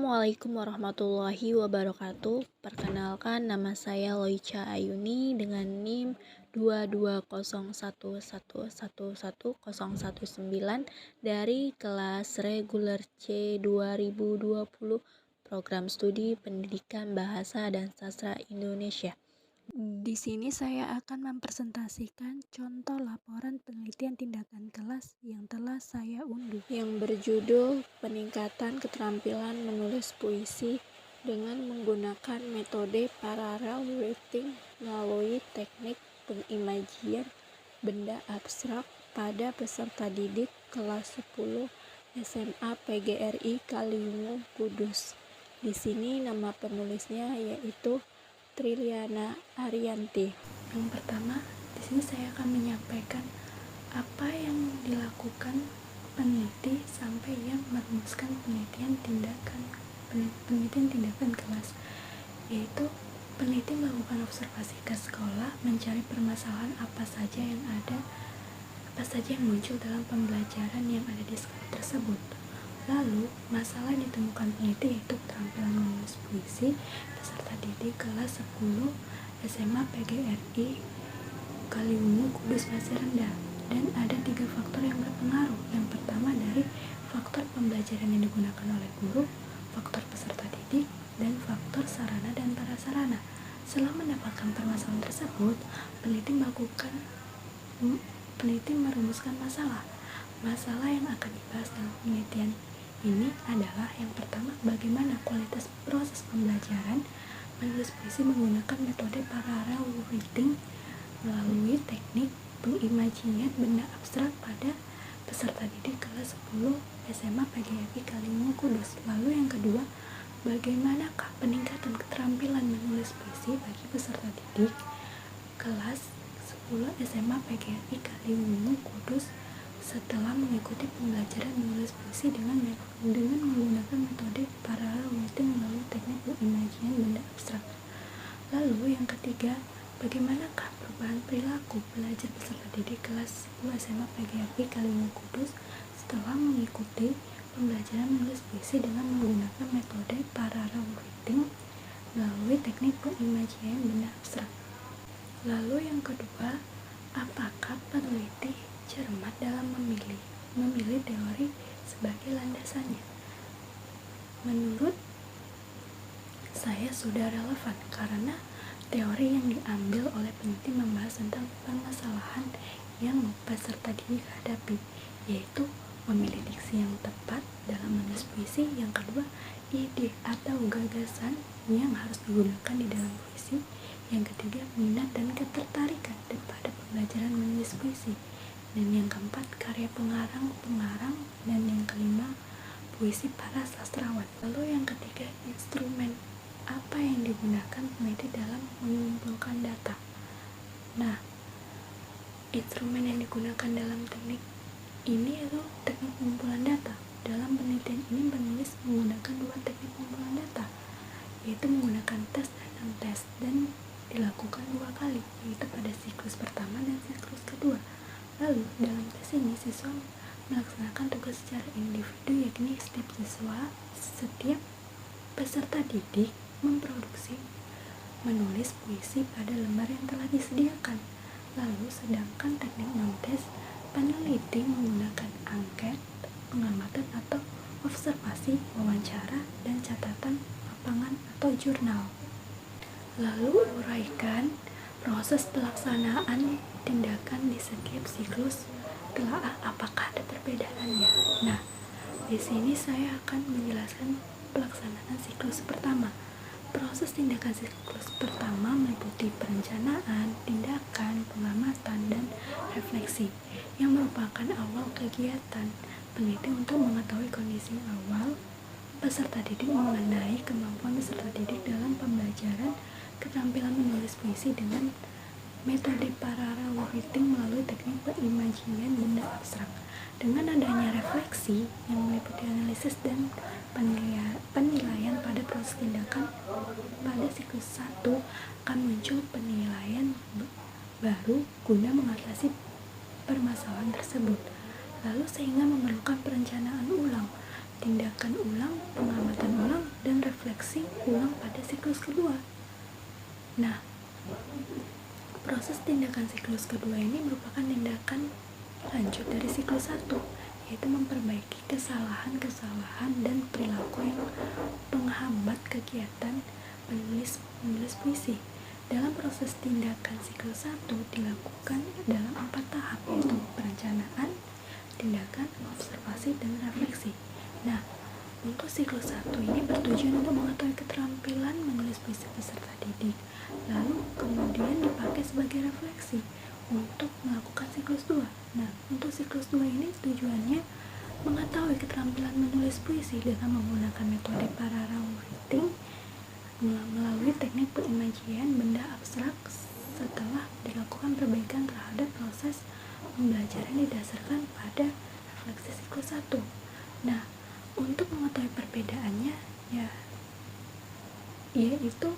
Assalamualaikum warahmatullahi wabarakatuh. Perkenalkan, nama saya Loica Ayuni dengan NIM 220111119 dari kelas reguler C 2020 Program Studi Pendidikan Bahasa dan Sastra Indonesia. Di sini saya akan mempresentasikan contoh laporan penelitian tindakan kelas yang telah saya unduh, yang berjudul Peningkatan Keterampilan Menulis Puisi dengan menggunakan metode parallel writing melalui teknik pengimajian benda abstrak pada peserta didik kelas 10 SMA PGRI Kaliwungu Kudus. Di sini nama penulisnya yaitu Triliana Ariyanti. Yang pertama, di sini saya akan menyampaikan apa yang dilakukan peneliti sampai yang merumuskan penelitian tindakan kelas, yaitu peneliti melakukan observasi ke sekolah, mencari permasalahan apa saja yang muncul dalam pembelajaran yang ada di sekolah tersebut. Lalu, masalah yang ditemukan peneliti yaitu keterampilan menulis puisi peserta didik kelas 10 SMA PGRI Kaliwungu Kudus masih rendah, dan ada 3 faktor yang berpengaruh. Yang pertama dari faktor pembelajaran yang digunakan oleh guru, faktor peserta didik, dan faktor sarana dan prasarana. Setelah mendapatkan permasalahan tersebut, peneliti merumuskan masalah yang akan dibahas dalam penelitian ini adalah yang pertama, bagaimana kualitas proses pembelajaran menulis puisi menggunakan metode parallel writing melalui teknik pengimajian benda abstrak pada peserta didik kelas 10 SMA PGRI Kaliwungu Kudus. Lalu yang kedua, bagaimanakah peningkatan keterampilan menulis puisi bagi peserta didik kelas 10 SMA PGRI Kaliwungu Kudus setelah mengikuti pembelajaran menulis puisi dengan menggunakan metode parallel writing melalui teknik pengimajian benda abstrak. Lalu yang ketiga, bagaimanakah perubahan perilaku belajar peserta didik kelas 10 SMA PGRI Kaliwungu Kudus setelah mengikuti pembelajaran menulis puisi dengan menggunakan metode parallel writing melalui teknik pengimajian benda abstrak. Lalu yang kedua, apakah peneliti cermat dalam memilih teori sebagai landasannya? Menurut saya sudah relevan karena teori yang diambil oleh peneliti membahas tentang permasalahan yang peserta didik hadapi, yaitu memilih diksi yang tepat dalam menulis puisi. Yang kedua, ide atau gagasan yang harus digunakan di dalam puisi. Yang ketiga, minat dan ketertarikan pada pembelajaran menulis puisi. Dan yang keempat, karya pengarang, dan yang kelima, puisi para sastrawan. Lalu yang ketiga, instrumen apa yang digunakan peneliti dalam mengumpulkan data. Nah, instrumen yang digunakan dalam teknik ini yaitu teknik pengumpulan data. Dalam penelitian ini penulis menggunakan 2 teknik pengumpulan data, yaitu menggunakan tes dan non-tes, dan dilakukan 2 kali, yaitu pada siklus pertama dan siklus kedua. Lalu, dalam tes ini siswa melaksanakan tugas secara individu, yakni setiap peserta didik memproduksi menulis puisi pada lembar yang telah disediakan. Lalu, sedangkan teknik non-tes, peneliti menggunakan angket, pengamatan atau observasi, wawancara, dan catatan lapangan atau jurnal. Lalu, uraikan proses pelaksanaan tindakan di setiap siklus, telaah apakah ada perbedaannya. Nah, di sini saya akan menjelaskan pelaksanaan siklus pertama. Proses tindakan siklus pertama meliputi perencanaan, tindakan, pengamatan, dan refleksi, yang merupakan awal kegiatan peneliti untuk mengetahui kondisi awal peserta didik mengenai kemampuan peserta didik dalam pembelajaran keterampilan menulis puisi dengan metode parallel writing melalui teknik pengimajian benda abstrak. Dengan adanya refleksi yang meliputi analisis dan penilaian pada proses tindakan pada siklus 1 akan muncul penilaian baru guna mengatasi permasalahan tersebut. Lalu sehingga memerlukan perencanaan ulang, tindakan ulang, pengamatan ulang, ulang pada siklus kedua. Nah, proses tindakan siklus kedua ini merupakan tindakan lanjut dari siklus 1, yaitu memperbaiki kesalahan-kesalahan dan perilaku yang menghambat kegiatan menulis puisi. Dalam proses tindakan siklus 1 dilakukan dalam 4 tahap, yaitu perencanaan, tindakan, observasi, dan refleksi. Nah, untuk siklus 1 ini bertujuan untuk mengetahui keterampilan menulis puisi peserta didik, lalu kemudian dipakai sebagai refleksi untuk melakukan siklus 2. Nah, untuk siklus 2 ini tujuannya mengetahui keterampilan menulis puisi dengan menggunakan metode parallel writing melalui teknik pengimajian benda abstrak setelah dilakukan perbaikan terhadap proses pembelajaran didasarkan pada refleksi siklus 1. Nah, untuk mengetahui perbedaannya yaitu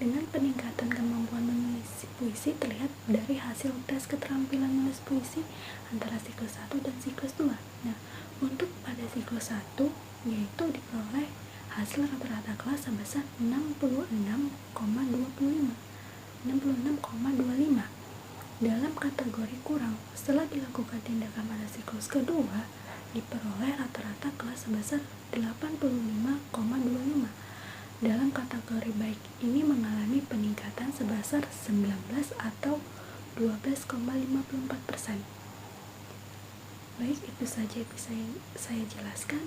dengan peningkatan kemampuan menulis puisi terlihat dari hasil tes keterampilan menulis puisi antara siklus 1 dan siklus 2. Nah, untuk pada siklus 1 yaitu diperoleh hasil rata-rata kelas sebesar 66,25. Dalam kategori kurang, setelah dilakukan tindakan pada siklus kedua, diperoleh rata-rata kelas sebesar 85,25. Dalam kategori baik ini mengalami peningkatan sebesar 19 atau 12,54%. Baik, itu saja bisa saya jelaskan.